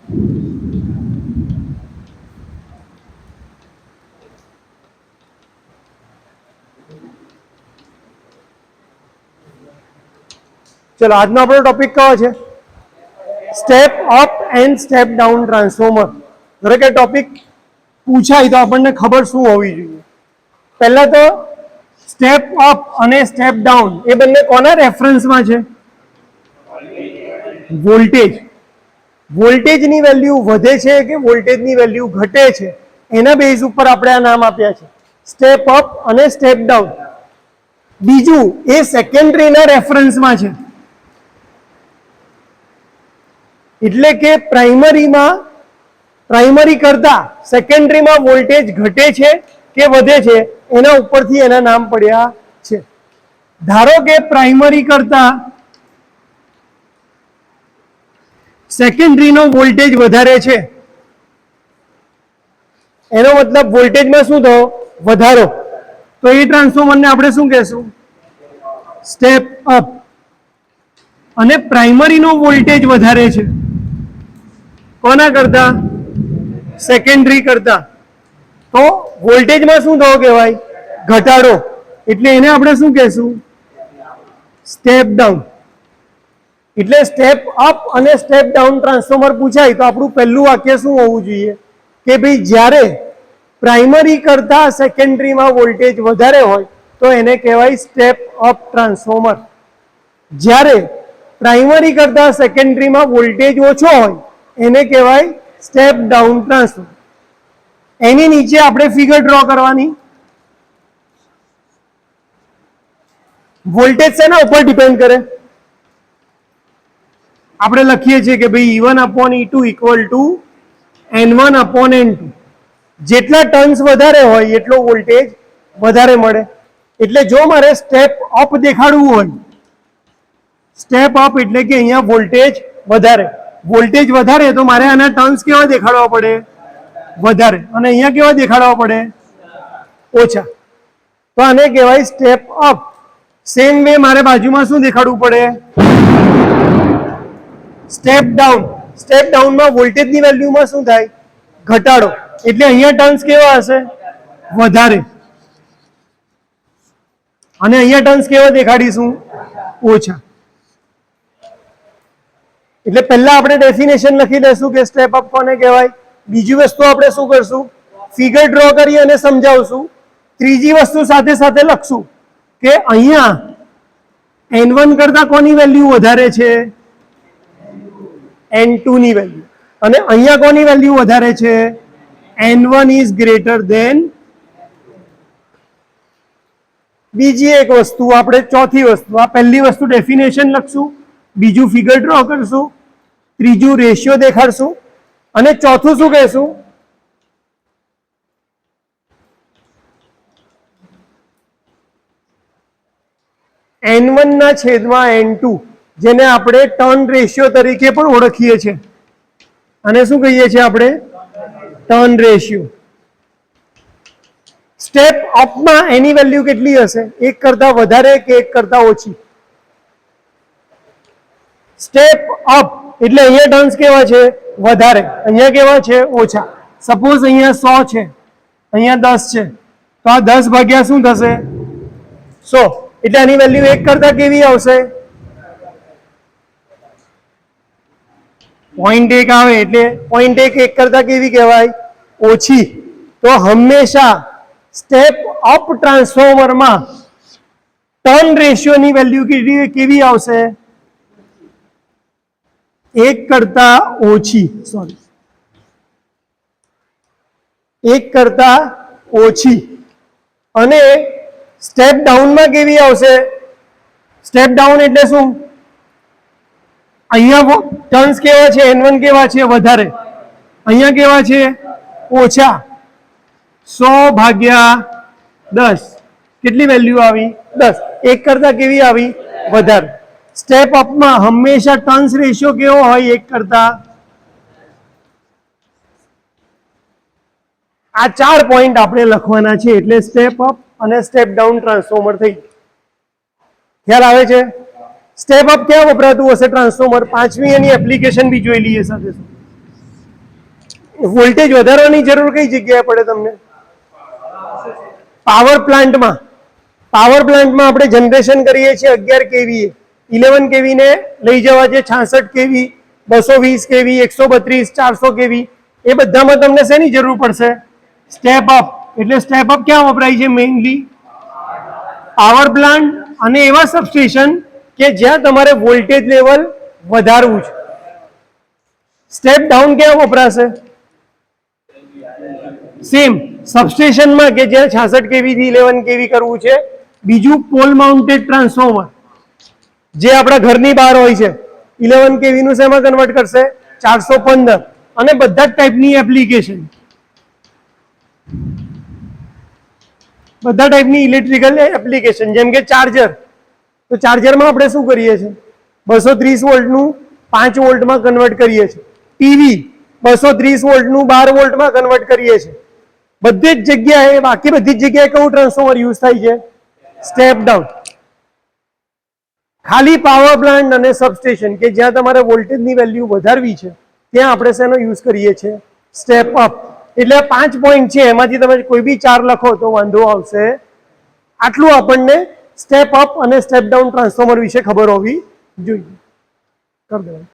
ચલો આજનો આપણો ટોપિક કયો છે? Step up and step down transformer. દરેક ટોપિક પૂછાય તો આપણને ખબર શું હોવી જોઈએ. પહેલા તો સ્ટેપ અપ અને સ્ટેપ ડાઉન એ બંને કોના રેફરન્સમાં છે? વોલ્ટેજ. વોલ્ટેજની વેલ્યુ વધે છે કે વોલ્ટેજની વેલ્યુ ઘટે છે એના બેઝ ઉપર આપણે આ નામ આપ્યા છે, સ્ટેપ અપ અને સ્ટેપ ડાઉન. બીજું એ સેકન્ડરીના રેફરન્સમાં છે, એટલે કે પ્રાઇમરી કરતા સેકન્ડરીમાં વોલ્ટેજ ઘટે છે કે વધે છે એના ઉપરથી એના નામ પડ્યા છે. ધારો કે પ્રાઇમરી કરતા સેકન્ડરીનો વોલ્ટેજ વધારે છે, એનો મતલબ વોલ્ટેજમાં શું થયો? વધારો. તો એ ટ્રાન્સફોર્મરને આપણે શું કહેશું? Step up. અને પ્રાઇમરીનો વોલ્ટેજ વધારે છે કોના કરતા? સેકન્ડરી કરતા. તો વોલ્ટેજમાં શું થયો કહેવાય? ઘટાડો. એટલે એને આપણે શું કહેશું? Step down. એટલે સ્ટેપ અપ અને સ્ટેપ ડાઉન ટ્રાન્સફોર્મર પૂછાય તો આપણું પહેલું વાક્ય શું હોવું જોઈએ કે ભાઈ જ્યારે પ્રાઇમરી કરતા સેકન્ડરીમાં વોલ્ટેજ વધારે હોય તો એને કહેવાય સ્ટેપ અપ ટ્રાન્સફોર્મર. જ્યારે પ્રાઇમરી કરતા સેકન્ડરીમાં વોલ્ટેજ ઓછો હોય એને કહેવાય સ્ટેપ ડાઉન ટ્રાન્સફોર્મર. એની નીચે આપણે ફિગર ડ્રો કરવાની. વોલ્ટેજ શેના ઉપર ડિપેન્ડ કરે? આપણે લખીએ છીએ કે ભાઈ E1 upon E2 equal to N1 upon N2. જેટલા ટર્ન્સ વધારે હોય એટલો વોલ્ટેજ વધારે મળે. એટલે જો મારે સ્ટેપ અપ દેખાડવું હોય, સ્ટેપ અપ એટલે કે અહીંયા વોલ્ટેજ વધારે. વોલ્ટેજ વધારે તો મારે આના ટર્ન્સ કેવા દેખાડવા પડે? વધારે. અને અહીંયા કેવા દેખાડવા પડે? ઓછા. તો આને કહેવાય સ્ટેપ અપ. સેમ વે મારે બાજુમાં શું દેખાડવું પડે? Step down. સ્ટેપ ડાઉનમાં વોલ્ટેજની વેલ્યુમાં શું થાય? ઘટાડો. એટલે અહીંયા ટર્ન્સ કેવા હશે? વધારે. અને અહીંયા ટર્ન્સ કેવા દેખાડીશું? ઓછા. એટલે પહેલા આપણે ડેફિનેશન લખી દઈશું કે સ્ટેપ અપ કોને કહેવાય. બીજી વસ્તુ આપણે શું કરશું? ફિગર ડ્રો કરી અને સમજાવશું. ત્રીજી વસ્તુ સાથે સાથે લખશું કે અહીંયા N1 કરતા કોની વેલ્યુ વધારે છે? N2 ની વેલ્યુ. અને અહીંયા કોની વેલ્યુ વધારે છે? N1 is greater than. બીજી એક વસ્તુ આપણે ચોથી વસ્તુ, આ પહેલી વસ્તુ ડેફિનેશન લખશું, બીજું ફિગર ડ્રો કરશું, ત્રીજું રેશિયો દેખાડશું અને ચોથું શું કહેશું? N1 ના છેદમાં N2, જેને આપણે ટર્ન રેશિયો તરીકે પણ ઓળખીએ છીએ. અને શું કહીએ છીએ આપણે? Turn ratio. સ્ટેપ અપમાં એની વેલ્યુ કેટલી હશે? એક કરતા વધારે કે એક કરતા ઓછી? સ્ટેપ અપ એટલે અહીંયા ટર્ન્સ કેવા છે? વધારે. અહીંયા કેવા છે? ઓછા. સપોઝ અહીંયા 100 છે, અહીંયા 10 છે, તો આ 10 ભાગ્યા શું થશે? 100. એટલે આની વેલ્યુ એક કરતા કેવી આવશે? 0.1 આવે. એટલે 0.1 એક કરતા કેવી કહેવાય? ઓછી. તો હંમેશા સ્ટેપ અપ ટ્રાન્સફોર્મરમાં ટર્ન રેશિયોની વેલ્યુ કેવી આવશે? એક કરતા ઓછી. સોરી, એક કરતા ઓછી. અને સ્ટેપ ડાઉનમાં કેવી આવશે? સ્ટેપ ડાઉન એટલે શું? અહીંયા ટર્ન્સ કેવા છે? N1 કેવા છે? વધારે. અહીંયા કેવા છે? ઓછા. 100 ભાગ્યા 10 કેટલી વેલ્યુ આવી? 10. એક કરતા કેવી આવી? વધારે. સ્ટેપ અપમાં હંમેશા ટર્ન્સ રેશિયો કેવો હોય? એક કરતા. આ 4 પોઈન્ટ આપણે લખવાના છે એટલે સ્ટેપ અપ અને સ્ટેપ ડાઉન ટ્રાન્સફોર્મર થઈ. ખ્યાલ આવે છે? સ્ટેપ અપ ક્યાં વપરાતું હશે ટ્રાન્સફોર્મર? પાંચમી એની એપ્લિકેશન બી જોઈ લઈએ સાથે. વોલ્ટેજ વધારવાની જરૂર કઈ જગ્યાએ પડે તમને? પાવર પ્લાન્ટમાં. પાવર પ્લાન્ટમાં આપણે જનરેશન કરીએ છીએ 11 કેવી, 11 કેવી ને લઈ જવા છે 66 કેવી, 220 કેવી, 132, 400 કેવી, એ બધામાં તમને શેની જરૂર પડશે? Step up. એટલે સ્ટેપ અપ ક્યાં વપરાય છે? મેઇનલી પાવર પ્લાન્ટ અને એવા સબસ્ટેશન કે જ્યાં તમારે વોલ્ટેજ લેવલ વધારવું છે. સ્ટેપ ડાઉન ક્યાં વપરાશે? સેમ સબસ્ટેશનમાં કે જ્યાં 66 કેવી થી 11 કેવી કરવું છે. બીજું પોલ માઉન્ટેડ ટ્રાન્સફોર્મર જે આપણા ઘરની બહાર હોય છે, 11 કેવી નું શેમાં કન્વર્ટ કરશે? 415. અને બધા જ ટાઈપની એપ્લિકેશન, બધા ટાઈપની ઇલેક્ટ્રિકલ એપ્લિકેશન, જેમ કે ચાર્જર. તો ચાર્જરમાં આપણે શું કરીએ છીએ? 230 વોલ્ટનું 5 વોલ્ટમાં કન્વર્ટ કરીએ છીએ. ટીવી 230 વોલ્ટનું 12 વોલ્ટમાં કન્વર્ટ કરીએ છીએ. બધી જ જગ્યાએ, બાકી બધી જ જગ્યાએ કયું ટ્રાન્સફોર્મર યુઝ થાય છે? Step down. ખાલી પાવર પ્લાન્ટ અને સબસ્ટેશન કે જ્યાં તમારે વોલ્ટેજની વેલ્યુ વધારવી છે, ત્યાં આપણે શેનો યુઝ કરીએ છીએ? Step up. એટલે 5 પોઈન્ટ છે, એમાંથી તમે કોઈ બી 4 લખો તો વાંધો આવશે. આટલું આપણને સ્ટેપ અપ અને સ્ટેપ ડાઉન ટ્રાન્સફોર્મર વિશે ખબર હોવી જોઈએ. કરી દેવાનું.